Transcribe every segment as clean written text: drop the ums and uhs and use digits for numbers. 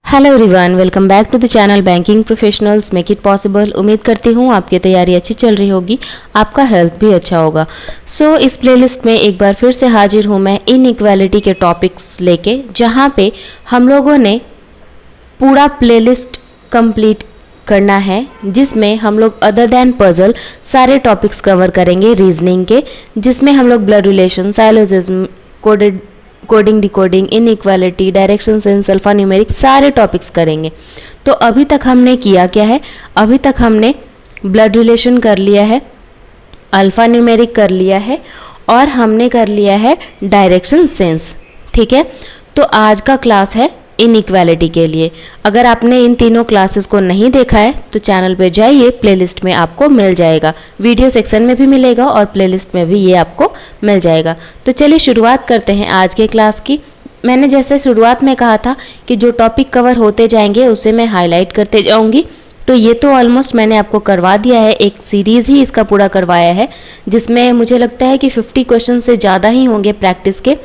Hello everyone, welcome back to the channel banking professionals make it possible. उम्मीद करती हूँ आपकी तैयारी अच्छी चल रही होगी, आपका हेल्थ भी अच्छा होगा। इस प्लेलिस्ट में एक बार फिर से हाजिर हूँ मैं इनइक्वालिटी के टॉपिक्स लेके, जहाँ पे हम लोगों ने पूरा प्लेलिस्ट कंप्लीट करना है, जिसमें हम लोग अदर देन पजल सारे टॉपिक्स कवर करेंगे रीजनिंग के, जिसमें हम लोग blood relation, syllogism, coding, decoding, inequality, direction sense, alpha numeric सारे टॉपिक्स करेंगे। तो अभी तक हमने किया क्या है? अभी तक हमने ब्लड रिलेशन कर लिया है, अल्फा न्यूमेरिक कर लिया है और हमने कर लिया है डायरेक्शन सेंस। ठीक है, तो आज का क्लास है इनइक्वालिटी के लिए। अगर आपने इन तीनों क्लासेस को नहीं देखा है तो चैनल पे जाइए, प्लेलिस्ट में आपको मिल जाएगा, वीडियो सेक्शन में भी मिलेगा और प्लेलिस्ट में भी ये आपको मिल जाएगा। तो चलिए शुरुआत करते हैं आज के क्लास की। मैंने जैसे शुरुआत में कहा था कि जो टॉपिक कवर होते जाएंगे उसे मैं हाईलाइट करते जाऊंगी, तो ये तो ऑलमोस्ट मैंने आपको करवा दिया है, एक सीरीज़ ही इसका पूरा करवाया है, जिसमें मुझे लगता है कि 50 क्वेश्चन से ज़्यादा ही होंगे प्रैक्टिस के।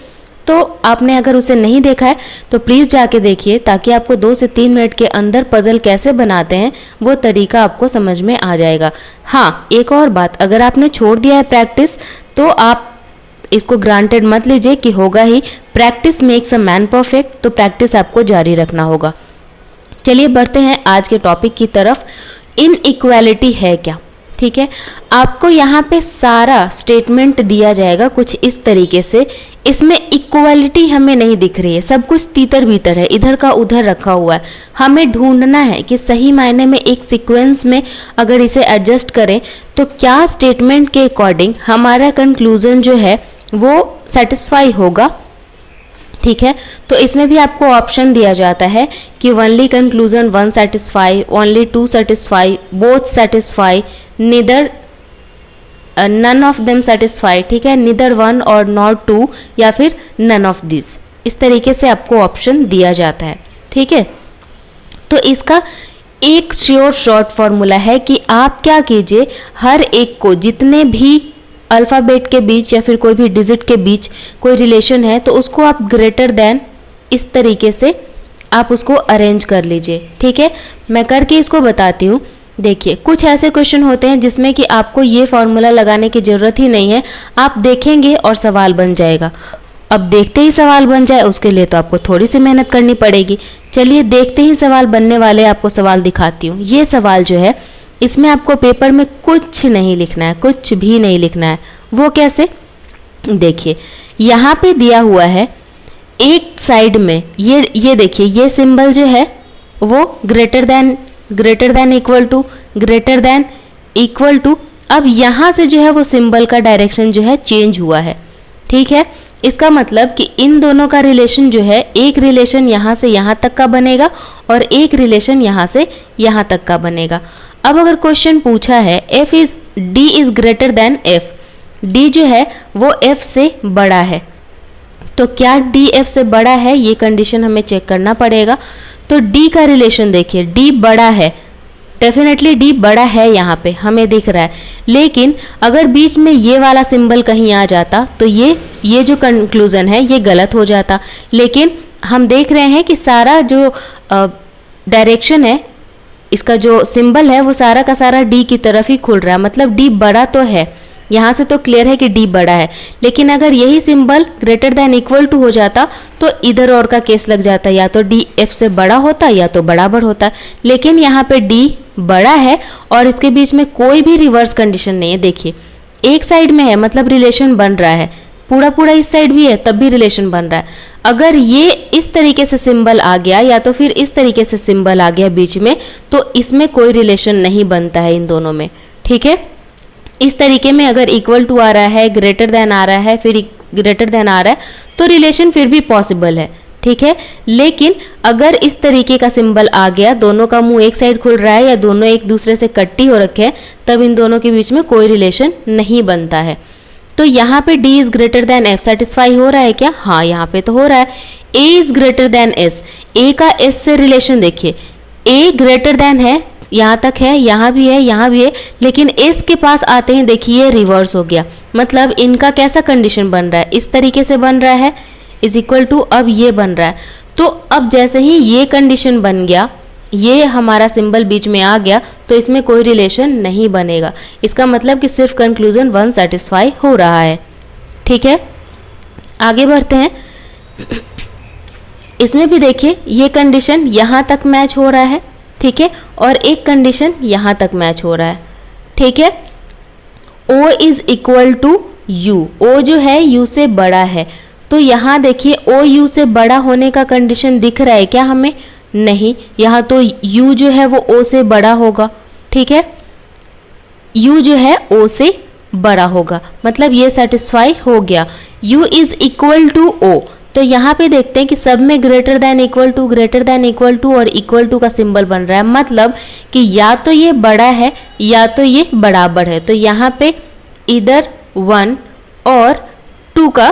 तो आपने अगर उसे नहीं देखा है तो प्लीज़ जाके देखिए, ताकि आपको 2 से 3 मिनट के अंदर पजल कैसे बनाते हैं वो तरीका आपको समझ में आ जाएगा। हाँ, एक और बात, अगर आपने छोड़ दिया है प्रैक्टिस तो आप इसको ग्रांटेड मत लीजिए कि होगा ही, practice makes a man perfect, तो प्रैक्टिस आपको जारी रखना होगा। चलिए बढ़ते हैं आज के टॉपिक की तरफ। इनइक्वालिटी है क्या? ठीक है, आपको यहाँ पे सारा स्टेटमेंट दिया जाएगा कुछ इस तरीके से। इसमें इक्वालिटी हमें नहीं दिख रही है, सब कुछ तीतर बीतर है, इधर का उधर रखा हुआ है। हमें ढूंढना है कि सही मायने में एक सीक्वेंस में अगर इसे एडजस्ट करें तो क्या स्टेटमेंट के अकॉर्डिंग हमारा कंक्लूजन जो है वो सेटिस्फाई होगा। ठीक है, तो इसमें भी आपको ऑप्शन दिया जाता है कि only conclusion 1 satisfy, only 2 satisfy, both satisfy, neither none of them satisfy. ठीक है, नीदर 1 और नॉट 2, या फिर नन ऑफ दिस, इस तरीके से आपको ऑप्शन दिया जाता है। ठीक है, तो इसका एक श्योर शॉर्ट फॉर्मूला है कि आप क्या कीजिए, हर एक को जितने भी अल्फ़ाबेट के बीच या फिर कोई भी डिजिट के बीच कोई रिलेशन है तो उसको आप ग्रेटर देन इस तरीके से आप उसको अरेंज कर लीजिए। ठीक है, मैं करके इसको बताती हूँ। देखिए, कुछ ऐसे क्वेश्चन होते हैं जिसमें कि आपको ये फॉर्मूला लगाने की ज़रूरत ही नहीं है, आप देखेंगे और सवाल बन जाएगा। अब देखते ही सवाल बन जाए उसके लिए तो आपको थोड़ी सी मेहनत करनी पड़ेगी। चलिए देखते ही सवाल बनने वाले आपको सवाल दिखाती हूँ। ये सवाल जो है इसमें आपको पेपर में कुछ नहीं लिखना है, कुछ भी नहीं लिखना है। वो कैसे? देखिए, यहाँ पे दिया हुआ है एक साइड में ये देखिए, ये सिंबल जो है वो greater than equal to, greater than equal to. अब यहाँ से जो है वो सिंबल का डायरेक्शन जो है चेंज हुआ है। ठीक है, इसका मतलब कि इन दोनों का रिलेशन जो है, एक रिलेशन यहाँ से यहाँ तक का बनेगा और एक रिलेशन यहाँ से यहाँ तक का बनेगा। अब अगर क्वेश्चन पूछा है D is greater than F, D जो है वो F से बड़ा है, तो क्या D F से बड़ा है, ये कंडीशन हमें चेक करना पड़ेगा। तो D का रिलेशन देखिए, D बड़ा है, डेफिनेटली D बड़ा है, यहाँ पे हमें दिख रहा है। लेकिन अगर बीच में ये वाला सिंबल कहीं आ जाता तो ये जो कंक्लूजन है ये गलत हो जाता। लेकिन हम देख रहे हैं कि सारा जो डायरेक्शन है, इसका जो सिंबल है वो सारा का सारा D की तरफ ही खुल रहा है, मतलब D बड़ा तो है, यहाँ से तो क्लियर है कि D बड़ा है। लेकिन अगर यही symbol greater than equal to हो जाता तो इधर और का केस लग जाता, या तो D F से बड़ा होता या तो बराबर होता। लेकिन यहाँ पे D बड़ा है और इसके बीच में कोई भी रिवर्स कंडीशन नहीं है। देखिए, एक साइड में है मतलब रिलेशन बन रहा है, पूरा इस साइड भी है तब भी रिलेशन बन रहा है। अगर ये इस तरीके से सिंबल आ गया या तो फिर इस तरीके से सिंबल आ गया बीच में, तो इसमें कोई रिलेशन नहीं बनता है इन दोनों में। ठीक है, इस तरीके में अगर इक्वल टू आ रहा है, ग्रेटर देन आ रहा है, फिर ग्रेटर देन आ रहा है, तो रिलेशन फिर भी पॉसिबल है। ठीक है, लेकिन अगर इस तरीके का सिंबल आ गया, दोनों का मुंह एक साइड खुल रहा है या दोनों एक दूसरे से कट्टी हो रखे हैं, तब इन दोनों के बीच में कोई रिलेशन नहीं बनता है। तो यहाँ पे D is greater than F satisfy हो रहा है क्या? हाँ, यहाँ पे तो हो रहा है। A is greater then S, A का S से रिलेशन देखिए, A ग्रेटर देन है, यहाँ तक है, यहाँ भी है, यहाँ भी है, लेकिन S के पास आते हैं देखिए रिवर्स हो गया। मतलब इनका कैसा कंडीशन बन रहा है, इस तरीके से बन रहा है, इज इक्वल टू अब ये बन रहा है। तो अब जैसे ही ये कंडीशन बन गया, ये हमारा सिंबल बीच में आ गया, तो इसमें कोई रिलेशन नहीं बनेगा। इसका मतलब कि सिर्फ कंक्लूजन 1 सेटिस्फाई हो रहा है। ठीक है, आगे बढ़ते हैं। इसमें भी देखिए ये कंडीशन यहाँ तक मैच हो रहा है, ठीक है, और एक कंडीशन यहाँ तक मैच हो रहा है। ठीक है, O is equal to U, O जो है U से बड़ा है, तो यहाँ देखिए O U से बड़ा होने का कंडीशन दिख रहा है क्या हमें? नहीं, यहाँ तो U जो है वो O से बड़ा होगा। ठीक है, U जो है O से बड़ा होगा, मतलब ये सेटिस्फाई हो गया। U is equal to O, तो यहाँ पे देखते हैं कि सब में ग्रेटर देन इक्वल टू और इक्वल टू का सिंबल बन रहा है, मतलब कि या तो ये बड़ा है या तो ये बराबर है। तो यहाँ पे इधर 1 और 2 का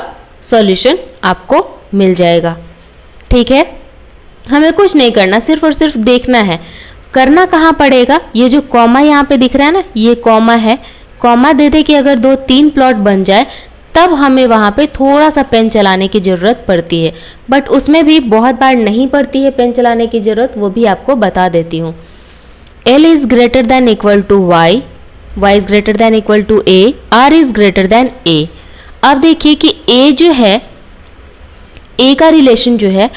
सॉल्यूशन आपको मिल जाएगा। ठीक है, हमें कुछ नहीं करना, सिर्फ और सिर्फ देखना है। करना कहाँ पड़ेगा? ये जो कॉमा यहाँ पे दिख रहा है ना, ये कॉमा है। कॉमा दे दे कि अगर 2-3 प्लॉट बन जाए तब हमें वहाँ पे थोड़ा सा पेन चलाने की ज़रूरत पड़ती है, बट उसमें भी बहुत बार नहीं पड़ती है पेन चलाने की ज़रूरत, वो भी आपको बता देती हूँ। L is greater than equal to Y, Y is greater than equal to A, R is greater than A। अब देखिए कि A जो है, A का रिलेशन जो है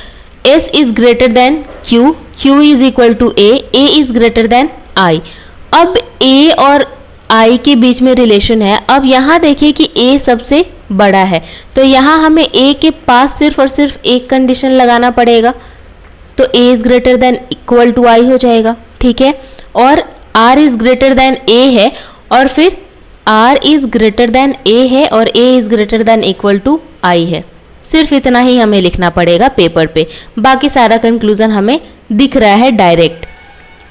S is greater than Q, Q is equal to A, A is greater than I। अब A और I के बीच में रिलेशन है। अब यहाँ देखिए कि A सबसे बड़ा है, तो यहाँ हमें A के पास सिर्फ और सिर्फ एक कंडीशन लगाना पड़ेगा, तो A is greater than equal to I हो जाएगा। ठीक है, और R is greater than A है, और फिर R is greater than A है, और A is greater than equal to I है। सिर्फ इतना ही हमें लिखना पड़ेगा पेपर पे, बाकी सारा कंक्लूजन हमें दिख रहा है direct.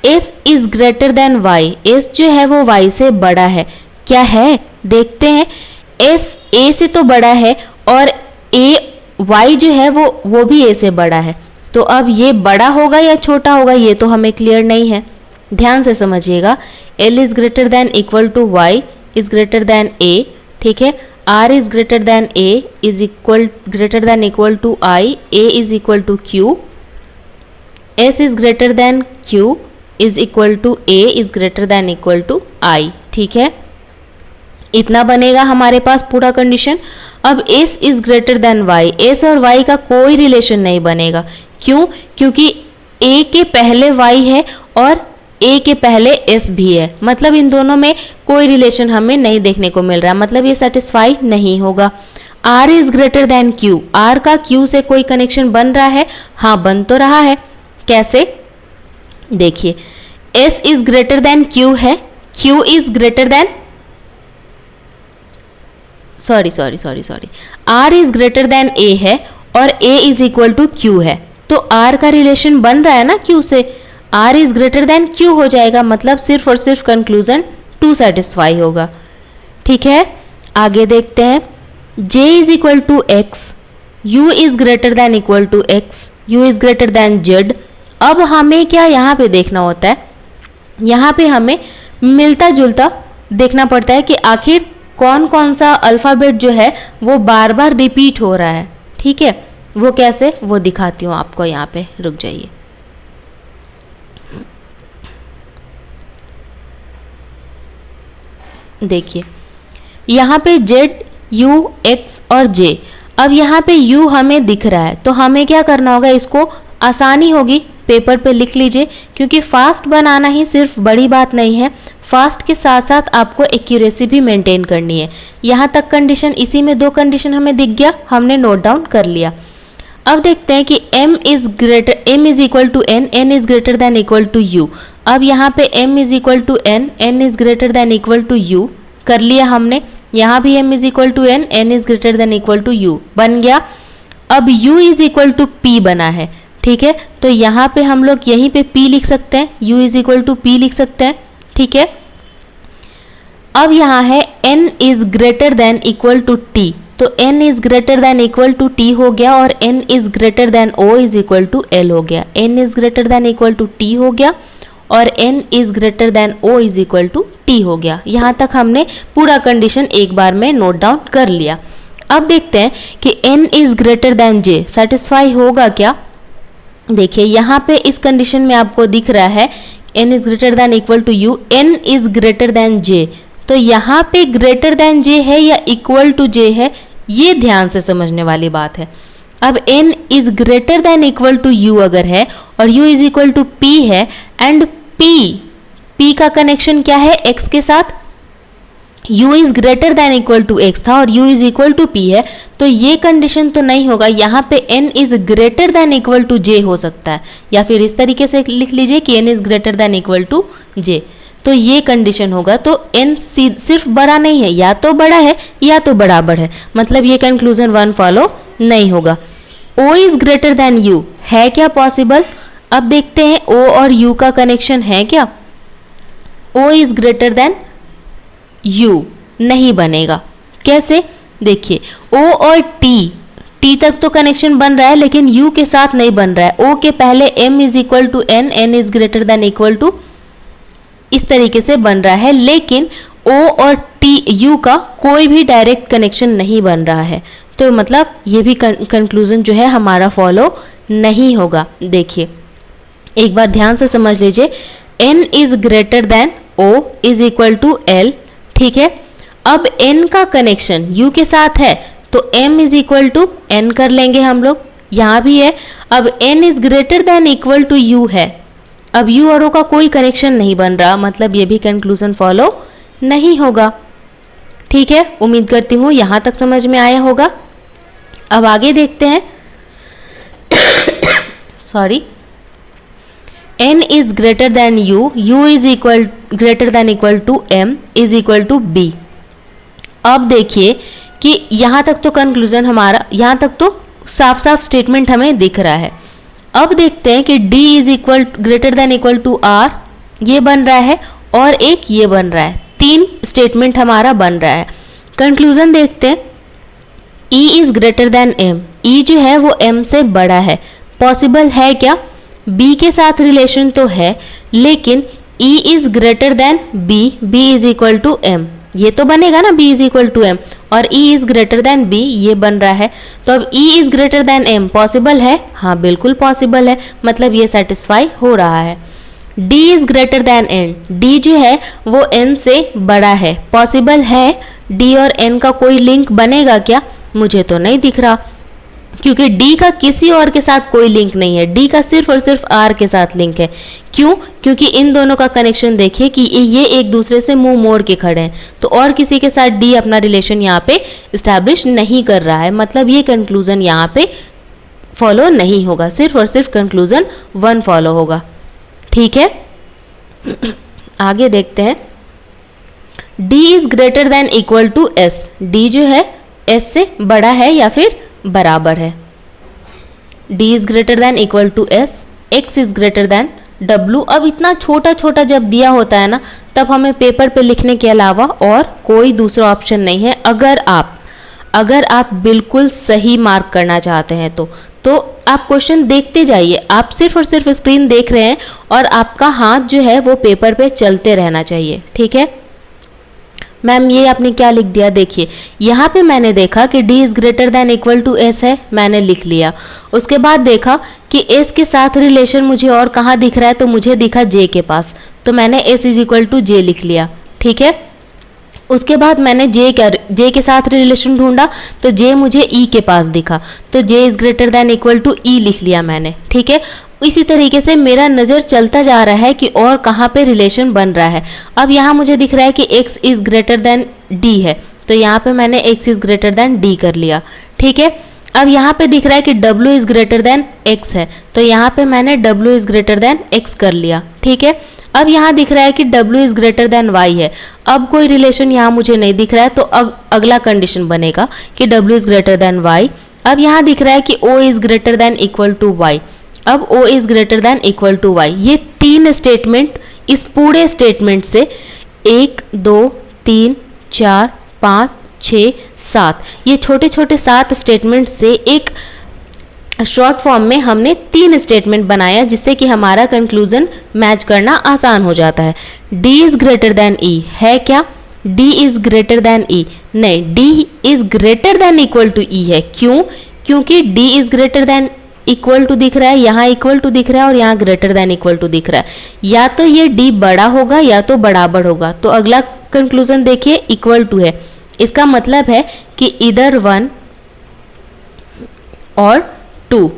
S is greater than Y, S जो है वो Y से बड़ा है, क्या है देखते हैं। S A से तो बड़ा है और A Y जो है वो भी A से बड़ा है, तो अब ये बड़ा होगा या छोटा होगा ये तो हमें क्लियर नहीं है, ध्यान से समझिएगा। L is greater than equal to Y is greater than A, ठीक है। R is greater than A is equal greater than equal to I, A is equal to Q, S is greater than Q is equal to A is greater than equal to I। ठीक है, इतना बनेगा हमारे पास पूरा condition. अब S is greater than Y, S और Y का कोई रिलेशन नहीं बनेगा, क्यों? क्योंकि A के पहले Y है और A के पहले S भी है, मतलब इन दोनों में कोई रिलेशन हमें नहीं देखने को मिल रहा, मतलब ये सेटिस्फाई नहीं होगा। R is greater than Q, R का Q से कोई कनेक्शन बन रहा है? हाँ, बन तो रहा है। कैसे? देखिए, S is greater than Q है, Q is greater than sorry R is greater than A है और A is equal to Q है, तो R का रिलेशन बन रहा है ना Q से, R is greater than Q हो जाएगा, मतलब सिर्फ और सिर्फ कंक्लूजन 2 सेटिस्फाई होगा। ठीक है, आगे देखते हैं। J is equal to X, U is greater than equal to X, U is greater than Z। अब हमें क्या यहाँ पे देखना होता है, यहाँ पे हमें मिलता जुलता देखना पड़ता है कि आखिर कौन कौन सा अल्फ़ाबेट जो है वो बार बार रिपीट हो रहा है। ठीक है, वो कैसे, वो दिखाती हूँ आपको, यहाँ पे रुक जाइए। देखिए यहाँ पे Z, U, X और J। अब यहाँ पे U हमें दिख रहा है, तो हमें क्या करना होगा, इसको आसानी होगी पेपर पे लिख लीजिए, क्योंकि फास्ट बनाना ही सिर्फ बड़ी बात नहीं है, फास्ट के साथ साथ आपको एक्यूरेसी भी मेंटेन करनी है। यहाँ तक कंडीशन, इसी में 2 कंडीशन हमें दिख गया, हमने नोट डाउन कर लिया। अब देखते हैं कि M is equal to N, N is greater than equal to U। अब यहाँ पे M is equal to N, N is greater than equal to U कर लिया हमने। यहाँ भी M is equal to N, N is greater than equal to U बन गया। अब U is equal to P बना है, ठीक है, तो यहाँ पे हम लोग यहीं पे P लिख सकते हैं, U is equal to P लिख सकते हैं। ठीक है, अब यहाँ है N is greater than equal to T, तो N is greater than equal to T हो गया और N is greater than O is equal to L हो गया। N is greater than equal to T हो गया और N is greater than O is equal to T हो गया। यहाँ तक हमने पूरा कंडीशन एक बार में नोट डाउन कर लिया। अब देखते हैं कि N is greater than J satisfy होगा क्या। देखिए यहाँ पे इस कंडीशन में आपको दिख रहा है n is greater than equal to u, n is greater than j। तो यहाँ पे ग्रेटर देन j है या इक्वल टू j है, ये ध्यान से समझने वाली बात है। अब n is greater than equal to u अगर है और u is equal to p है एंड p का कनेक्शन क्या है x के साथ, u is greater than equal to x था और u is equal to p है, तो ये कंडीशन तो नहीं होगा। यहाँ पे n is greater than equal to j हो सकता है, या फिर इस तरीके से लिख लीजिए कि n is greater than equal to j, तो ये कंडीशन होगा। तो n सिर्फ बड़ा नहीं है, या तो बड़ा है या तो बराबर है, मतलब ये कंक्लूजन 1 फॉलो नहीं होगा। o is greater than u है क्या पॉसिबल? अब देखते हैं o और u का कनेक्शन है क्या। o is greater than u नहीं बनेगा, कैसे? देखिए o और t तक तो कनेक्शन बन रहा है लेकिन u के साथ नहीं बन रहा है। o के पहले m is equal to n is greater than equal to, इस तरीके से बन रहा है, लेकिन o और u का कोई भी डायरेक्ट कनेक्शन नहीं बन रहा है, तो मतलब ये भी कंक्लूजन जो है हमारा फॉलो नहीं होगा। देखिए एक बार ध्यान से समझ लीजिए, n is greater than o is equal to l, ठीक है। अब n का कनेक्शन u के साथ है तो m is equal to n कर लेंगे हम लोग, यहाँ भी है। अब n is greater than equal to u है, अब u और o का कोई कनेक्शन नहीं बन रहा, मतलब ये भी कंक्लूजन फॉलो नहीं होगा, ठीक है। उम्मीद करती हूँ यहाँ तक समझ में आया होगा। अब आगे देखते हैं sorry, n is greater than u is equal greater than equal to m is equal to b। अब देखिए कि यहाँ तक तो कंक्लूजन हमारा, यहाँ तक तो साफ साफ स्टेटमेंट हमें दिख रहा है। अब देखते हैं कि d is equal greater than equal to r, ये बन रहा है और एक ये बन रहा है, 3 स्टेटमेंट हमारा बन रहा है। कंक्लूजन देखते हैं, e is greater than m, e जो है वो m से बड़ा है, पॉसिबल है क्या? b के साथ रिलेशन तो है, लेकिन e is greater than b, b is equal to m, ये तो बनेगा ना b is equal to m, और e is greater than b, ये बन रहा है। तो अब e is greater than m possible है? हाँ बिल्कुल पॉसिबल है, मतलब ये सेटिस्फाई हो रहा है। d is greater then n, d जो है वो n से बड़ा है, पॉसिबल है? d और n का कोई लिंक बनेगा क्या? मुझे तो नहीं दिख रहा, क्योंकि d का किसी और के साथ कोई लिंक नहीं है, d का सिर्फ और सिर्फ r के साथ लिंक है। क्यों? क्योंकि इन दोनों का कनेक्शन देखिए कि ये एक दूसरे से मुंह मोड़ के खड़े हैं, तो और किसी के साथ d अपना रिलेशन यहाँ पे इस्टेब्लिश नहीं कर रहा है, मतलब ये कंक्लूजन यहाँ पे फॉलो नहीं होगा, सिर्फ और सिर्फ कंक्लूजन 1 फॉलो होगा, ठीक है। आगे देखते हैं, d is greater than equal to s, d जो है s से बड़ा है या फिर बराबर है। d is greater than equal to s, x is greater than w। अब इतना छोटा छोटा जब दिया होता है ना, तब हमें पेपर पे लिखने के अलावा और कोई दूसरा ऑप्शन नहीं है। अगर आप बिल्कुल सही मार्क करना चाहते हैं तो आप क्वेश्चन देखते जाइए, आप सिर्फ और सिर्फ स्क्रीन देख रहे हैं और आपका हाथ जो है वो पेपर पे चलते रहना चाहिए, ठीक है। मैम ये आपने क्या लिख दिया? देखिए यहाँ पे मैंने देखा कि d is greater than equal to s है, मैंने लिख लिया। उसके बाद देखा कि s के साथ रिलेशन मुझे और कहाँ दिख रहा है, तो मुझे दिखा j के पास, तो मैंने s is equal to j लिख लिया, ठीक है। उसके बाद मैंने j के साथ रिलेशन ढूंढा तो j मुझे e के पास दिखा, तो j is greater than equal to e लिख लिया मैंने, ठीक है। इसी तरीके से मेरा नज़र चलता जा रहा है कि और कहाँ पे रिलेशन बन रहा है। अब यहाँ मुझे दिख रहा है कि x is greater then d है, तो यहाँ पे मैंने x is greater then d कर लिया, ठीक है। अब यहाँ पे दिख रहा है कि w is greater then x है, तो यहाँ पे मैंने w is greater then x कर लिया, ठीक है। अब यहाँ दिख रहा है कि w is greater than y है, अब कोई रिलेशन यहाँ मुझे नहीं दिख रहा है, तो अगला कंडीशन बनेगा कि w is greater than y। अब यहाँ दिख रहा है कि o is greater than equal to y, अब o is greater than equal to y। ये 3 स्टेटमेंट, इस पूरे स्टेटमेंट से 1 2 3 4 5 6 7, ये छोटे छोटे 7 स्टेटमेंट से एक शॉर्ट फॉर्म में हमने 3 स्टेटमेंट बनाया, जिससे कि हमारा कंक्लूजन मैच करना आसान हो जाता है। d is greater than e है क्या? d is greater than e नहीं, d is greater than equal to e है। क्यों? क्योंकि d is greater than equal to दिख रहा है, यहाँ इक्वल टू दिख रहा है और यहाँ ग्रेटर देन इक्वल टू दिख रहा है। या तो ये डी बड़ा होगा या तो बराबर होगा। तो अगला कंक्लूजन देखिए इक्वल टू है, इसका मतलब है कि इधर 1 और 2।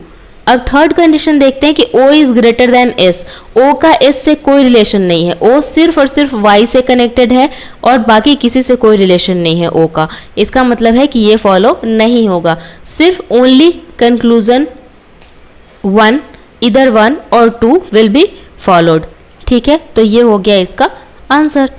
अब थर्ड कंडीशन देखते हैं कि O is greater then S। O का S से कोई रिलेशन नहीं है, O सिर्फ और सिर्फ Y से कनेक्टेड है और बाकी किसी से कोई रिलेशन नहीं है O का। इसका मतलब है कि ये फॉलो नहीं होगा। सिर्फ ओनली कंक्लूजन 1, इधर 1 और 2 विल बी फॉलोड। ठीक है, तो ये हो गया इसका आंसर।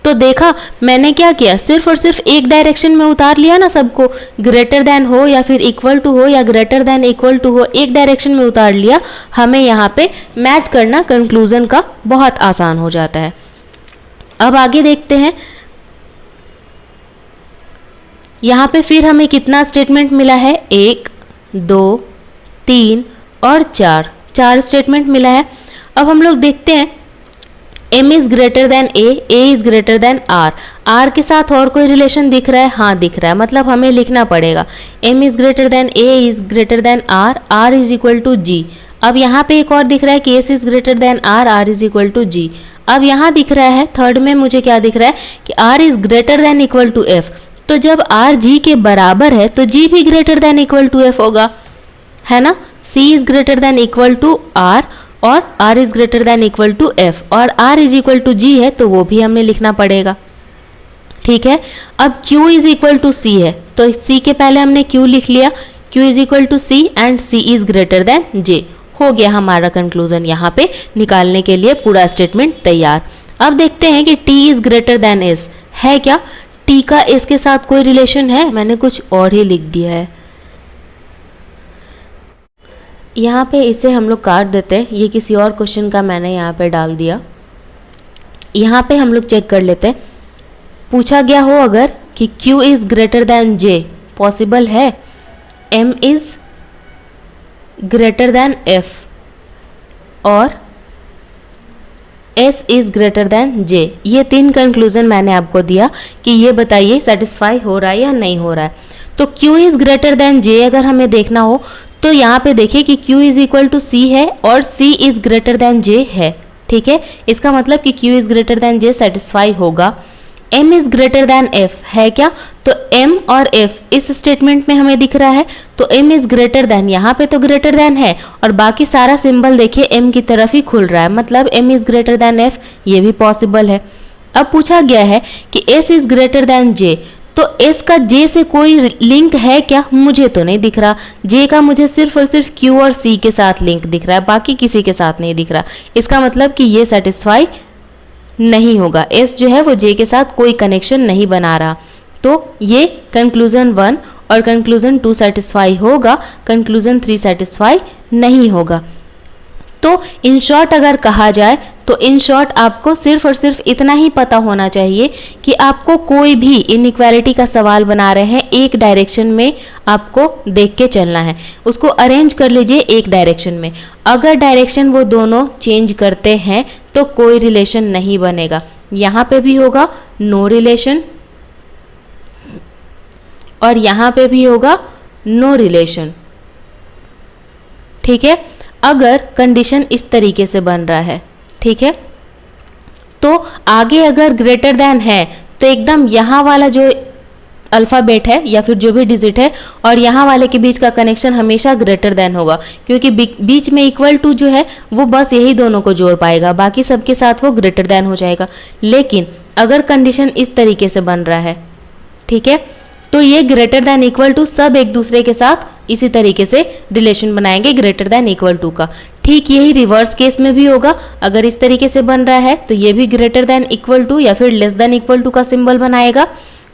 तो देखा मैंने क्या किया, सिर्फ और सिर्फ एक डायरेक्शन में उतार लिया ना सबको, ग्रेटर देन हो या फिर इक्वल टू हो या ग्रेटर देन इक्वल टू हो, एक डायरेक्शन में उतार लिया। हमें यहाँ पे मैच करना कंक्लूजन का बहुत आसान हो जाता है। अब आगे देखते हैं, यहाँ पे फिर हमें कितना स्टेटमेंट मिला है, 1, 2, 3 और 4 स्टेटमेंट मिला है। अब हम लोग देखते हैं M is greater than A is greater than R के साथ और कोई रिलेशन दिख रहा है? हाँ दिख रहा है, मतलब हमें लिखना पड़ेगा M is greater than A is greater than R is equal to G। अब यहाँ पे एक और दिख रहा है कि S is greater than R is equal to G। अब यहाँ दिख रहा है थर्ड में मुझे क्या दिख रहा है कि R is greater than equal to F। तो जब R G के बराबर है तो G भी greater than equal to F होगा, है ना। C is greater than equal to R और R is greater than equal to F और R is equal to G है, तो वो भी हमें लिखना पड़ेगा। ठीक है, अब Q is equal to C है, तो C के पहले हमने Q लिख लिया, Q is equal to C and C is greater than J। हो गया हमारा कंक्लूजन यहाँ पे निकालने के लिए पूरा स्टेटमेंट तैयार। अब देखते हैं कि T is greater then S है क्या। T का S के साथ कोई रिलेशन है? मैंने कुछ और ही लिख दिया है यहाँ पे, इसे हम लोग काट देते हैं। ये किसी और क्वेश्चन का मैंने यहाँ पे डाल दिया। यहाँ पे हम लोग चेक कर लेते हैं, पूछा गया हो अगर कि Q is greater than J, possible है। M is greater than F और S is greater than J। ये 3 कंक्लूजन मैंने आपको दिया कि ये बताइए सेटिस्फाई हो रहा है या नहीं हो रहा है। तो Q is greater than J अगर हमें देखना हो तो यहाँ पे देखिए कि Q is equal to C है और C is greater than J है। ठीक है, इसका मतलब कि Q is greater than J satisfy होगा। M is greater than F है क्या, तो M और F इस स्टेटमेंट में हमें दिख रहा है, तो M इज ग्रेटर देन, यहाँ पे तो ग्रेटर देन है और बाकी सारा सिंबल देखिए M की तरफ ही खुल रहा है, मतलब M is greater than F, ये भी पॉसिबल है। अब पूछा गया है कि S is greater than J, तो S का J से कोई लिंक है क्या? मुझे तो नहीं दिख रहा। J का मुझे सिर्फ और सिर्फ Q और C के साथ लिंक दिख रहा है, बाकी किसी के साथ नहीं दिख रहा। इसका मतलब कि ये सेटिस्फाई नहीं होगा, S जो है वो J के साथ कोई कनेक्शन नहीं बना रहा। तो ये कंक्लूजन 1 और कंक्लूजन 2 सेटिस्फाई होगा, कंक्लूजन 3 सेटिस्फाई नहीं होगा। तो इन शॉर्ट अगर कहा जाए तो इन शॉर्ट आपको सिर्फ और सिर्फ इतना ही पता होना चाहिए कि आपको कोई भी इनइक्वालिटी का सवाल बना रहे हैं, एक डायरेक्शन में आपको देख के चलना है, उसको अरेंज कर लीजिए एक डायरेक्शन में। अगर डायरेक्शन वो दोनों चेंज करते हैं तो कोई रिलेशन नहीं बनेगा। यहाँ पे भी होगा नो रिलेशन और यहाँ पे भी होगा नो रिलेशन। ठीक है, अगर कंडीशन इस तरीके से बन रहा है, ठीक है, तो आगे अगर ग्रेटर देन है तो एकदम यहाँ वाला जो अल्फ़ाबेट है या फिर जो भी डिजिट है और यहाँ वाले के बीच का कनेक्शन हमेशा ग्रेटर देन होगा, क्योंकि बीच में इक्वल टू जो है वो बस यही दोनों को जोड़ पाएगा, बाकी सबके साथ वो ग्रेटर देन हो जाएगा। लेकिन अगर कंडीशन इस तरीके से बन रहा है, ठीक है, तो ये ग्रेटर देन इक्वल टू सब एक दूसरे के साथ इसी तरीके से रिलेशन बनाएंगे ग्रेटर देन इक्वल टू का। ठीक यही रिवर्स केस में भी होगा, अगर इस तरीके से बन रहा है तो ये भी ग्रेटर देन इक्वल टू या फिर लेस देन इक्वल टू का सिंबल बनाएगा,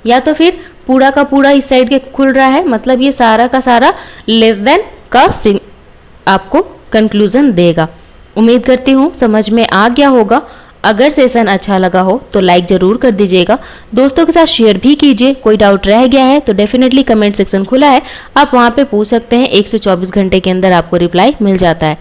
या तो फिर पूरा का पूरा इस साइड के खुल रहा है, मतलब ये सारा का सारा लेस देन का आपको कंक्लूजन देगा। उम्मीद करती हूँ समझ में आ गया होगा। अगर सेशन अच्छा लगा हो तो लाइक ज़रूर कर दीजिएगा, दोस्तों के साथ शेयर भी कीजिए। कोई डाउट रह गया है तो डेफिनेटली कमेंट सेक्शन खुला है, आप वहाँ पे पूछ सकते हैं, 124 घंटे के अंदर आपको रिप्लाई मिल जाता है।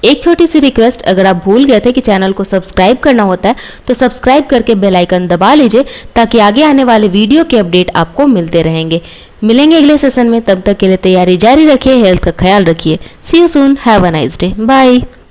एक छोटी सी रिक्वेस्ट, अगर आप भूल गए थे कि चैनल को सब्सक्राइब करना होता है तो सब्सक्राइब करके बेल आइकन दबा लीजिए, ताकि आगे आने वाले वीडियो के अपडेट आपको मिलते रहेंगे। मिलेंगे अगले सेशन में, तब तक के लिए तैयारी जारी रखिए, हेल्थ का ख्याल रखिए। See you soon, have a nice day, bye.